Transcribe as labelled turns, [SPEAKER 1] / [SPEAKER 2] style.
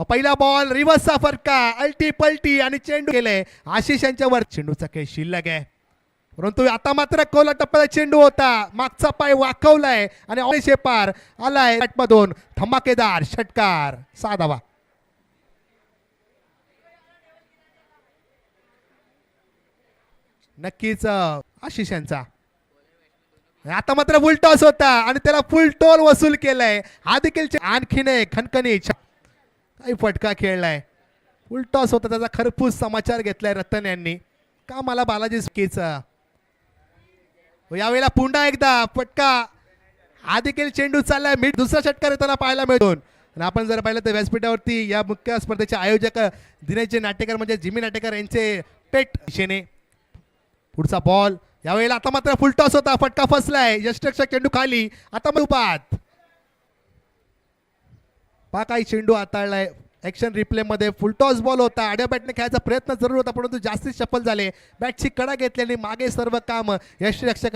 [SPEAKER 1] पहिला बॉल रिव्हर्सचा फरका अल्टी पलटी आणि चेंडू केले आशिष यांच्यावर. चेंडूचा खेळ शिल्लक आहे परंतु आता मात्र कोला टप्प्याचा चेंडू होता मागचा पाय वाकवलाय आणि शेपार आलाय मधून धमाकेदार षटकार 6 धावा. नक्कीच आशिष यांचा आता मात्र फुल टॉस होता आणि त्याला फुल टोल वसूल केलाय. हा देखील आणखीन एक खणखणीत काही फटका खेळलाय. फुल टॉस होता त्याचा खरपूस समाचार घेतलाय रतन यांनी का मला बालाजी सुकीचा. यावेळेला पुन्हा एकदा फटका हा देखील चेंडू चाललाय. मी दुसरा षटकार येताना पाहायला मिळतो आणि आपण जर पाहिलं तर व्यासपीठावरती या मुख्य स्पर्धेचे आयोजक दिनेश नाटेकर म्हणजे जिमी नाटेकर यांचे पेट दिशेने. पुढचा बॉल यावेळेला आता मात्र फुल टॉस होता फटका फसलाय यष्टरक्षक चेंडू खाली. आता उपात पा काही चेंडू हाताळलाय ऍक्शन रिप्ले मध्ये. फुल टॉस बॉल होता आड्या बॅटने खेळायचा प्रयत्न जरूर होता परंतु जास्तीत चपल झाले. बॅटची कडा घेतल्याने मागे सर्व काम यष्टरक्षक